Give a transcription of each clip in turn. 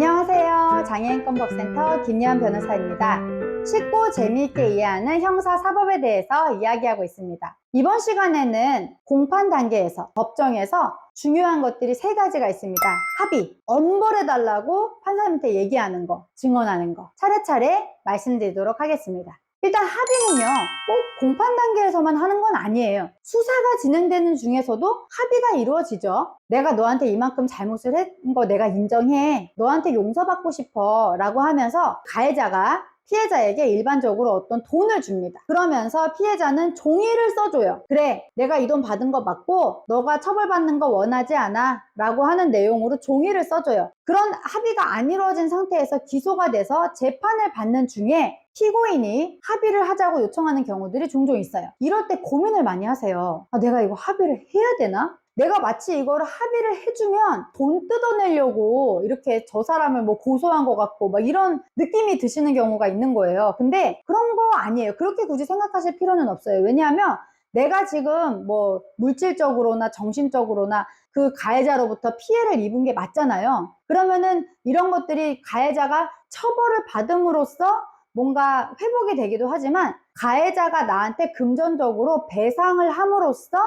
안녕하세요. 장애인권법센터 김예원 변호사입니다. 쉽고 재미있게 이해하는 형사사법에 대해서 이야기하고 있습니다. 이번 시간에는 공판 단계에서 법정에서 중요한 것들이 3가지가 있습니다. 합의, 엄벌해달라고 판사님한테 얘기하는 거, 증언하는 거 차례차례 말씀드리도록 하겠습니다. 일단 합의는요, 꼭 공판 단계에서만 하는 건 아니에요. 수사가 진행되는 중에서도 합의가 이루어지죠. 내가 너한테 이만큼 잘못을 한 거 내가 인정해. 너한테 용서받고 싶어. 라고 하면서 가해자가 피해자에게 일반적으로 어떤 돈을 줍니다. 그러면서 피해자는 종이를 써줘요. 그래, 내가 이 돈 받은 거 맞고 너가 처벌받는 거 원하지 않아 라고 하는 내용으로 종이를 써줘요. 그런 합의가 안 이루어진 상태에서 기소가 돼서 재판을 받는 중에 피고인이 합의를 하자고 요청하는 경우들이 종종 있어요. 이럴 때 고민을 많이 하세요. 내가 이거 합의를 해야 되나? 내가 마치 이거를 합의를 해주면 돈 뜯어내려고 이렇게 저 사람을 뭐 고소한 것 같고 막 이런 느낌이 드시는 경우가 있는 거예요. 근데 그런 거 아니에요. 그렇게 굳이 생각하실 필요는 없어요. 왜냐하면 내가 지금 뭐 물질적으로나 정신적으로나 그 가해자로부터 피해를 입은 게 맞잖아요. 그러면은 이런 것들이 가해자가 처벌을 받음으로써 뭔가 회복이 되기도 하지만 가해자가 나한테 금전적으로 배상을 함으로써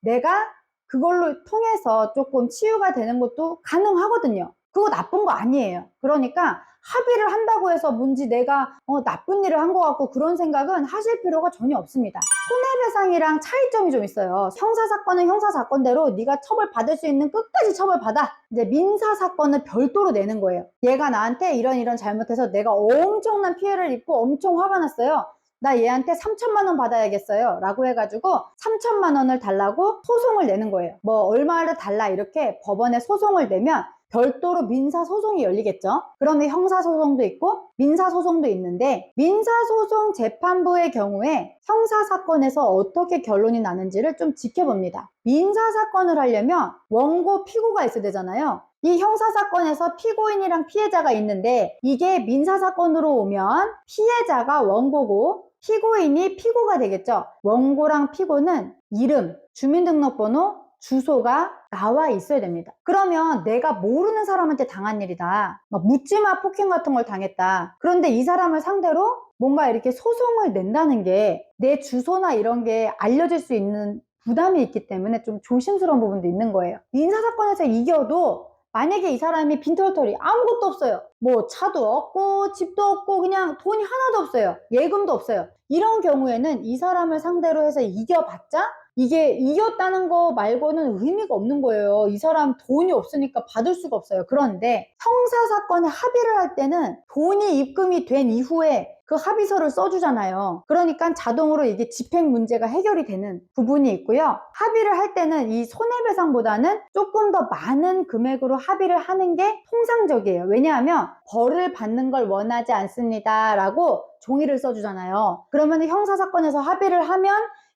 내가 그걸로 통해서 조금 치유가 되는 것도 가능하거든요. 그거 나쁜 거 아니에요. 그러니까 합의를 한다고 해서 뭔지 내가 나쁜 일을 한 것 같고 그런 생각은 하실 필요가 전혀 없습니다. 손해배상이랑 차이점이 좀 있어요. 형사사건은 형사사건대로 네가 처벌받을 수 있는 끝까지 처벌받아. 이제 민사사건은 별도로 내는 거예요. 얘가 나한테 이런 잘못해서 내가 엄청난 피해를 입고 엄청 화가 났어요. 나 얘한테 3천만 원 받아야겠어요 라고 해가지고 3천만 원을 달라고 소송을 내는 거예요. 뭐 얼마를 달라 이렇게 법원에 소송을 내면 별도로 민사소송이 열리겠죠. 그러면 형사소송도 있고 민사소송도 있는데 민사소송 재판부의 경우에 형사사건에서 어떻게 결론이 나는지를 좀 지켜봅니다. 민사사건을 하려면 원고 피고가 있어야 되잖아요. 이 형사사건에서 피고인이랑 피해자가 있는데 이게 민사사건으로 오면 피해자가 원고고 피고인이 피고가 되겠죠. 원고랑 피고는 이름, 주민등록번호, 주소가 나와 있어야 됩니다. 그러면 내가 모르는 사람한테 당한 일이다. 묻지마 폭행 같은 걸 당했다. 그런데 이 사람을 상대로 뭔가 이렇게 소송을 낸다는 게 내 주소나 이런 게 알려질 수 있는 부담이 있기 때문에 좀 조심스러운 부분도 있는 거예요. 민사사건에서 이겨도 만약에 이 사람이 빈털터리 아무것도 없어요. 뭐 차도 없고 집도 없고 그냥 돈이 하나도 없어요. 예금도 없어요. 이런 경우에는 이 사람을 상대로 해서 이겨봤자 이게 이겼다는 거 말고는 의미가 없는 거예요. 이 사람 돈이 없으니까 받을 수가 없어요. 그런데 형사사건에 합의를 할 때는 돈이 입금이 된 이후에 그 합의서를 써주잖아요. 그러니까 자동으로 이게 집행 문제가 해결이 되는 부분이 있고요. 합의를 할 때는 이 손해배상보다는 조금 더 많은 금액으로 합의를 하는 게 통상적이에요. 왜냐하면 벌을 받는 걸 원하지 않습니다 라고 종이를 써주잖아요. 그러면 형사사건에서 합의를 하면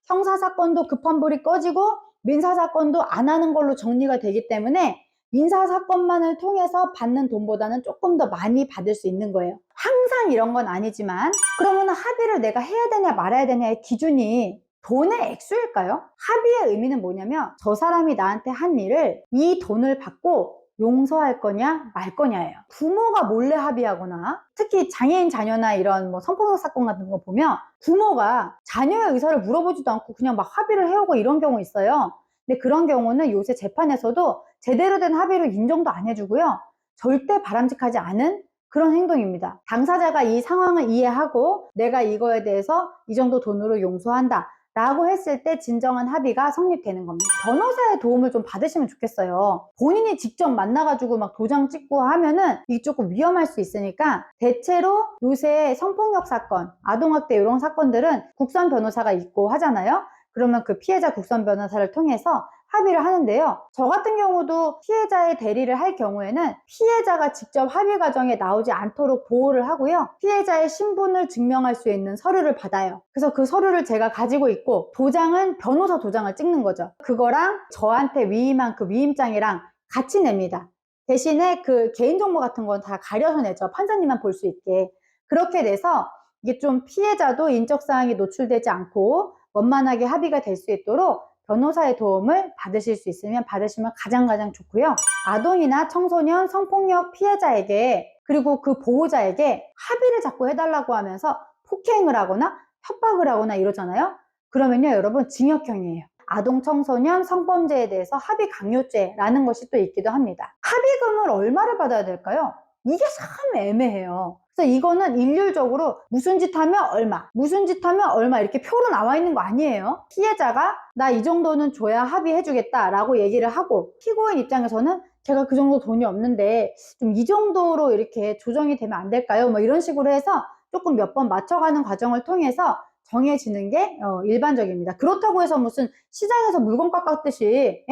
형사사건도 급한 불이 꺼지고 민사사건도 안 하는 걸로 정리가 되기 때문에 민사사건만을 통해서 받는 돈보다는 조금 더 많이 받을 수 있는 거예요. 항상 이런 건 아니지만 그러면 합의를 내가 해야 되냐 말아야 되냐의 기준이 돈의 액수일까요? 합의의 의미는 뭐냐면 저 사람이 나한테 한 일을 이 돈을 받고 용서할 거냐 말 거냐예요. 부모가 몰래 합의하거나 특히 장애인 자녀나 이런 뭐 성폭력 사건 같은 거 보면 부모가 자녀의 의사를 물어보지도 않고 그냥 막 합의를 해오고 이런 경우 있어요. 근데 그런 경우는 요새 재판에서도 제대로 된 합의를 인정도 안 해주고요. 절대 바람직하지 않은 그런 행동입니다. 당사자가 이 상황을 이해하고 내가 이거에 대해서 이 정도 돈으로 용서한다 라고 했을 때 진정한 합의가 성립되는 겁니다. 변호사의 도움을 좀 받으시면 좋겠어요. 본인이 직접 만나가지고 막 도장 찍고 하면은 이게 조금 위험할 수 있으니까 대체로 요새 성폭력 사건, 아동학대 이런 사건들은 국선 변호사가 있고 하잖아요. 그러면 그 피해자 국선 변호사를 통해서 합의를 하는데요. 저 같은 경우도 피해자의 대리를 할 경우에는 피해자가 직접 합의 과정에 나오지 않도록 보호를 하고요. 피해자의 신분을 증명할 수 있는 서류를 받아요. 그래서 그 서류를 제가 가지고 있고 도장은 변호사 도장을 찍는 거죠. 그거랑 저한테 위임한 그 위임장이랑 같이 냅니다. 대신에 그 개인정보 같은 건 다 가려서 내죠. 판사님만 볼 수 있게. 그렇게 돼서 이게 좀 피해자도 인적사항이 노출되지 않고 원만하게 합의가 될 수 있도록 변호사의 도움을 받으실 수 있으면 받으시면 가장 좋고요. 아동이나 청소년 성폭력 피해자에게 그리고 그 보호자에게 합의를 자꾸 해달라고 하면서 폭행을 하거나 협박을 하거나 이러잖아요. 그러면요 여러분 징역형이에요. 아동 청소년 성범죄에 대해서 합의 강요죄라는 것이 또 있기도 합니다. 합의금을 얼마를 받아야 될까요? 이게 참 애매해요. 그래서 이거는 일률적으로 무슨 짓 하면 얼마, 무슨 짓 하면 얼마 이렇게 표로 나와 있는 거 아니에요. 피해자가 나 이 정도는 줘야 합의해주겠다 라고 얘기를 하고 피고인 입장에서는 제가 그 정도 돈이 없는데 좀 이 정도로 이렇게 조정이 되면 안 될까요? 뭐 이런 식으로 해서 조금 몇 번 맞춰가는 과정을 통해서 정해지는 게 일반적입니다. 그렇다고 해서 무슨 시장에서 물건 깎았듯이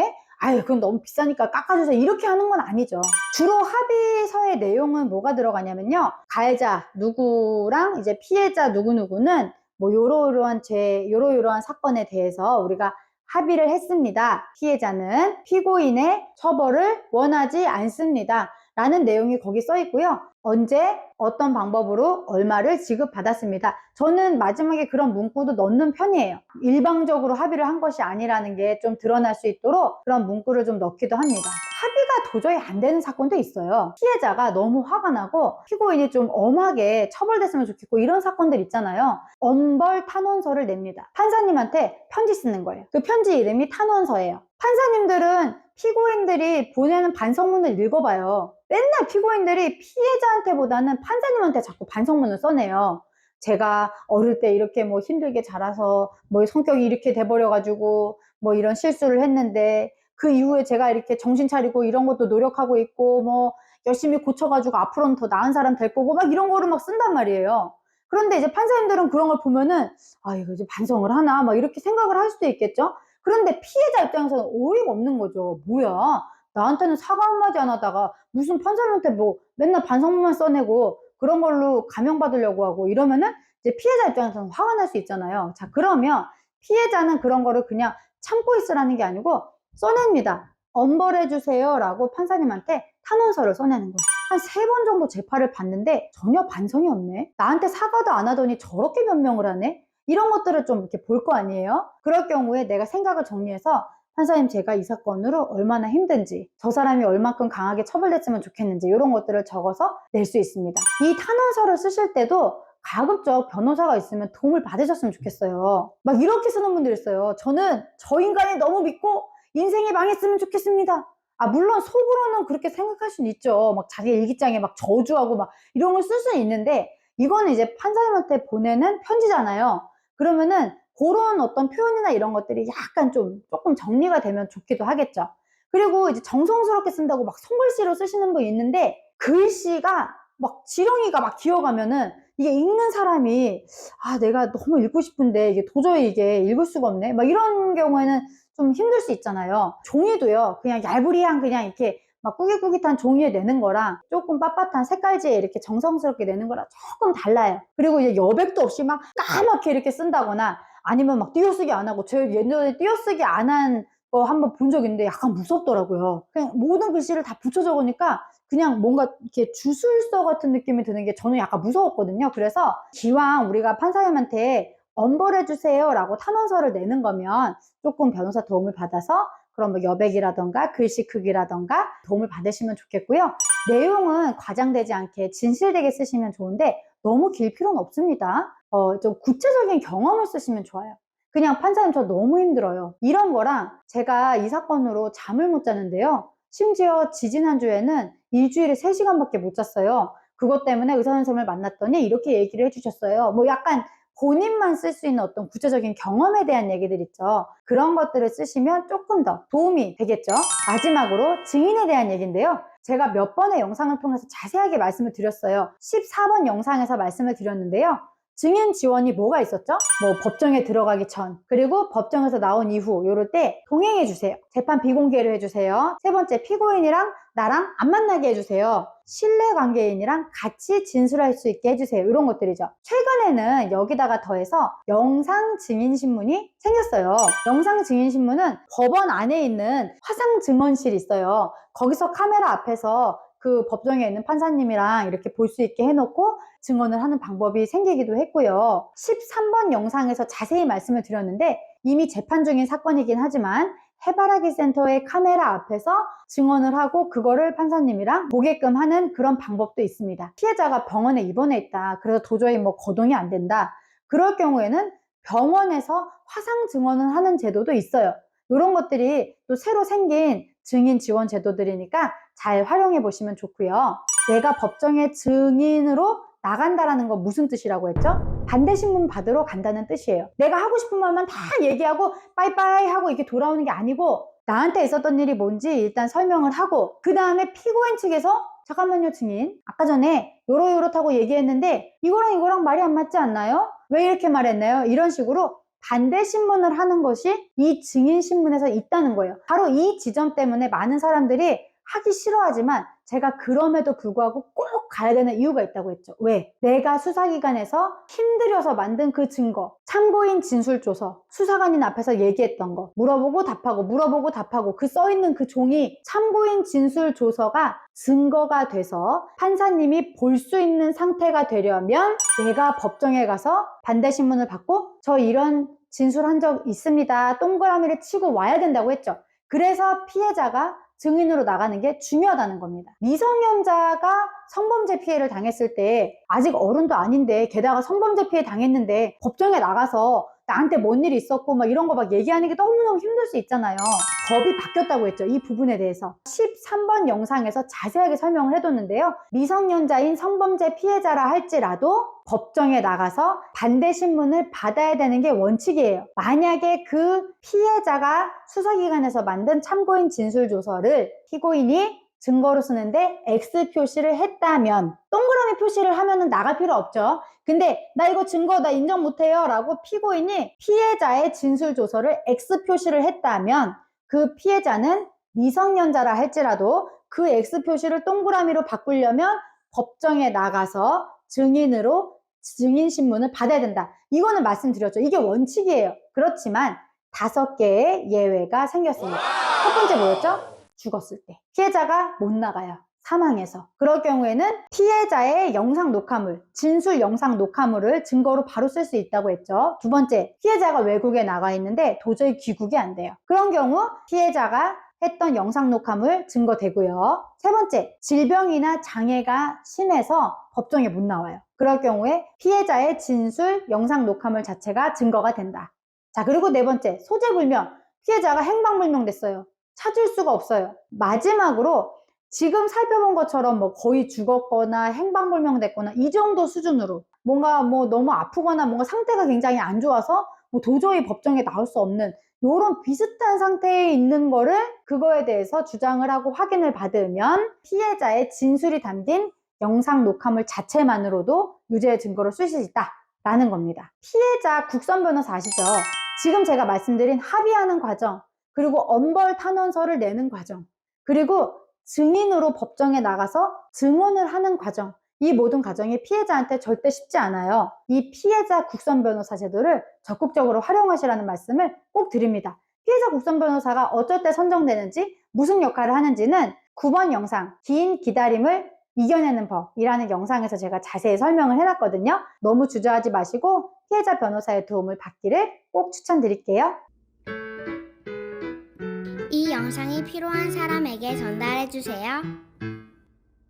아유 그건 너무 비싸니까 깎아주세요 이렇게 하는 건 아니죠. 주로 합의서의 내용은 뭐가 들어가냐면요, 가해자 누구랑 이제 피해자 누구누구는 뭐 요러요러한 사건에 대해서 우리가 합의를 했습니다. 피해자는 피고인의 처벌을 원하지 않습니다 라는 내용이 거기 써 있고요. 언제 어떤 방법으로 얼마를 지급받았습니다. 저는 마지막에 그런 문구도 넣는 편이에요. 일방적으로 합의를 한 것이 아니라는 게 좀 드러날 수 있도록 그런 문구를 좀 넣기도 합니다. 합의가 도저히 안 되는 사건도 있어요. 피해자가 너무 화가 나고 피고인이 좀 엄하게 처벌됐으면 좋겠고 이런 사건들 있잖아요. 엄벌 탄원서를 냅니다. 판사님한테 편지 쓰는 거예요. 그 편지 이름이 탄원서예요. 판사님들은 피고인들이 보내는 반성문을 읽어봐요. 맨날 피고인들이 피해자한테보다는 판사님한테 자꾸 반성문을 써내요. 제가 어릴 때 이렇게 뭐 힘들게 자라서 뭐 성격이 이렇게 돼버려가지고 뭐 이런 실수를 했는데 그 이후에 제가 이렇게 정신 차리고 이런 것도 노력하고 있고 뭐 열심히 고쳐가지고 앞으로는 더 나은 사람 될 거고 막 이런 거를 막 쓴단 말이에요. 그런데 이제 판사님들은 그런 걸 보면은 아 이거 이제 반성을 하나 막 이렇게 생각을 할 수도 있겠죠. 그런데 피해자 입장에서는 어이가 없는 거죠. 뭐야 나한테는 사과 한마디 안 하다가 무슨 판사님한테 뭐 맨날 반성문만 써내고 그런 걸로 감형받으려고 하고 이러면은 이제 피해자 입장에서는 화가 날 수 있잖아요. 자 그러면 피해자는 그런 거를 그냥 참고 있으라는 게 아니고 써냅니다. 엄벌해주세요 라고 판사님한테 탄원서를 써내는 거예요. 한 3번 정도 재판을 봤는데 전혀 반성이 없네. 나한테 사과도 안 하더니 저렇게 변명을 하네. 이런 것들을 좀 이렇게 볼 거 아니에요. 그럴 경우에 내가 생각을 정리해서 판사님 제가 이 사건으로 얼마나 힘든지 저 사람이 얼만큼 강하게 처벌됐으면 좋겠는지 이런 것들을 적어서 낼 수 있습니다. 이 탄원서를 쓰실 때도 가급적 변호사가 있으면 도움을 받으셨으면 좋겠어요. 막 이렇게 쓰는 분들 있어요. 저는 저 인간이 너무 믿고 인생이 망했으면 좋겠습니다. 아 물론 속으로는 그렇게 생각할 수는 있죠. 막 자기 일기장에 막 저주하고 막 이런 걸 쓸 수는 있는데 이거는 이제 판사님한테 보내는 편지잖아요. 그러면은 그런 어떤 표현이나 이런 것들이 약간 조금 정리가 되면 좋기도 하겠죠. 그리고 이제 정성스럽게 쓴다고 막 손글씨로 쓰시는 분 있는데 글씨가 막 지렁이가 막 기어가면은 이게 읽는 사람이 아 내가 너무 읽고 싶은데 이게 도저히 이게 읽을 수가 없네 막 이런 경우에는 좀 힘들 수 있잖아요. 종이도요 그냥 얄부리한 그냥 이렇게 막 꾸깃꾸깃한 종이에 내는 거랑 조금 빳빳한 색깔지에 이렇게 정성스럽게 내는 거랑 조금 달라요. 그리고 이제 여백도 없이 막 까맣게 이렇게 쓴다거나 아니면 막 띄어쓰기 안 하고 저 예전에 띄어쓰기 안 한 거 한번 본 적 있는데 약간 무섭더라고요. 그냥 모든 글씨를 다 붙여 적으니까 그냥 뭔가 이렇게 주술서 같은 느낌이 드는 게 저는 약간 무서웠거든요. 그래서 기왕 우리가 판사님한테 엄벌해주세요 라고 탄원서를 내는 거면 조금 변호사 도움을 받아서 그런 뭐 여백이라던가 글씨 크기라던가 도움을 받으시면 좋겠고요. 내용은 과장되지 않게 진실되게 쓰시면 좋은데 너무 길 필요는 없습니다. 좀 구체적인 경험을 쓰시면 좋아요. 그냥 판사님 저 너무 힘들어요. 이런 거랑 제가 이 사건으로 잠을 못 자는데요. 심지어 지지난주에는 일주일에 3시간밖에 못 잤어요. 그것 때문에 의사 선생님을 만났더니 이렇게 얘기를 해주셨어요. 뭐 약간 본인만 쓸 수 있는 어떤 구체적인 경험에 대한 얘기들 있죠. 그런 것들을 쓰시면 조금 더 도움이 되겠죠. 마지막으로 증인에 대한 얘기인데요. 제가 몇 번의 영상을 통해서 자세하게 말씀을 드렸어요. 14번 영상에서 말씀을 드렸는데요. 증인 지원이 뭐가 있었죠? 뭐 법정에 들어가기 전 그리고 법정에서 나온 이후 이럴 때 동행해 주세요. 재판 비공개를 해주세요. 3번째 피고인이랑 나랑 안 만나게 해주세요. 신뢰관계인이랑 같이 진술할 수 있게 해주세요. 이런 것들이죠. 최근에는 여기다가 더해서 영상증인신문이 생겼어요. 영상증인신문은 법원 안에 있는 화상증언실이 있어요. 거기서 카메라 앞에서 그 법정에 있는 판사님이랑 이렇게 볼 수 있게 해놓고 증언을 하는 방법이 생기기도 했고요. 13번 영상에서 자세히 말씀을 드렸는데 이미 재판 중인 사건이긴 하지만 해바라기 센터의 카메라 앞에서 증언을 하고 그거를 판사님이랑 보게끔 하는 그런 방법도 있습니다. 피해자가 병원에 입원해 있다. 그래서 도저히 뭐 거동이 안 된다. 그럴 경우에는 병원에서 화상 증언을 하는 제도도 있어요. 이런 것들이 또 새로 생긴 증인 지원 제도들이니까 잘 활용해 보시면 좋고요. 내가 법정에 증인으로 나간다라는 건 무슨 뜻이라고 했죠? 반대 신문 받으러 간다는 뜻이에요. 내가 하고 싶은 말만 다 얘기하고 빠이빠이 하고 이렇게 돌아오는 게 아니고 나한테 있었던 일이 뭔지 일단 설명을 하고 그 다음에 피고인 측에서 잠깐만요 증인, 아까 전에 요렇다고 얘기했는데 이거랑 말이 안 맞지 않나요? 왜 이렇게 말했나요? 이런 식으로 반대 신문을 하는 것이 이 증인 신문에서 있다는 거예요. 바로 이 지점 때문에 많은 사람들이 하기 싫어하지만 제가 그럼에도 불구하고 꼭 가야 되는 이유가 있다고 했죠. 왜? 내가 수사기관에서 힘들여서 만든 그 증거, 참고인 진술조서, 수사관인 앞에서 얘기했던 거, 물어보고 답하고 그 써있는 그 종이 참고인 진술조서가 증거가 돼서 판사님이 볼 수 있는 상태가 되려면 내가 법정에 가서 반대신문을 받고 저 이런 진술한 적 있습니다. 동그라미를 치고 와야 된다고 했죠. 그래서 피해자가 증인으로 나가는 게 중요하다는 겁니다. 미성년자가 성범죄 피해를 당했을 때 아직 어른도 아닌데 게다가 성범죄 피해 당했는데 법정에 나가서 나한테 뭔 일이 있었고 막 이런 거 막 얘기하는 게 너무너무 힘들 수 있잖아요. 법이 바뀌었다고 했죠. 이 부분에 대해서 13번 영상에서 자세하게 설명을 해뒀는데요. 미성년자인 성범죄 피해자라 할지라도 법정에 나가서 반대 신문을 받아야 되는 게 원칙이에요. 만약에 그 피해자가 수사기관에서 만든 참고인 진술조서를 피고인이 증거로 쓰는데 X 표시를 했다면 동그라미 표시를 하면은 나갈 필요 없죠. 근데 나 이거 증거 나 인정 못해요 라고 피고인이 피해자의 진술조서를 X 표시를 했다면 그 피해자는 미성년자라 할지라도 그 X 표시를 동그라미로 바꾸려면 법정에 나가서 증인으로 증인신문을 받아야 된다. 이거는 말씀드렸죠. 이게 원칙이에요. 그렇지만 5개의 예외가 생겼습니다. 첫 번째 뭐였죠? 죽었을 때. 피해자가 못 나가요. 사망해서. 그럴 경우에는 피해자의 영상 녹화물, 진술 영상 녹화물을 증거로 바로 쓸 수 있다고 했죠. 두 번째, 피해자가 외국에 나가 있는데 도저히 귀국이 안 돼요. 그런 경우 피해자가 했던 영상 녹화물 증거되고요. 세 번째, 질병이나 장애가 심해서 법정에 못 나와요. 그럴 경우에 피해자의 진술 영상 녹화물 자체가 증거가 된다. 자, 그리고 네 번째, 소재불명. 피해자가 행방불명됐어요. 찾을 수가 없어요. 마지막으로 지금 살펴본 것처럼 뭐 거의 죽었거나 행방불명됐거나 이 정도 수준으로 뭔가 뭐 너무 아프거나 뭔가 상태가 굉장히 안 좋아서 뭐 도저히 법정에 나올 수 없는 이런 비슷한 상태에 있는 거를 그거에 대해서 주장을 하고 확인을 받으면 피해자의 진술이 담긴 영상 녹화물 자체만으로도 유죄의 증거로 쓸 수 있다라는 겁니다. 피해자 국선 변호사 아시죠? 지금 제가 말씀드린 합의하는 과정, 그리고 엄벌 탄원서를 내는 과정, 그리고 증인으로 법정에 나가서 증언을 하는 과정, 이 모든 과정이 피해자한테 절대 쉽지 않아요. 이 피해자 국선 변호사 제도를 적극적으로 활용하시라는 말씀을 꼭 드립니다. 피해자 국선 변호사가 어쩔 때 선정되는지, 무슨 역할을 하는지는 9번 영상, 긴 기다림을 이겨내는 법이라는 영상에서 제가 자세히 설명을 해놨거든요. 너무 주저하지 마시고 피해자 변호사의 도움을 받기를 꼭 추천드릴게요. 이 영상이 필요한 사람에게 전달해 주세요.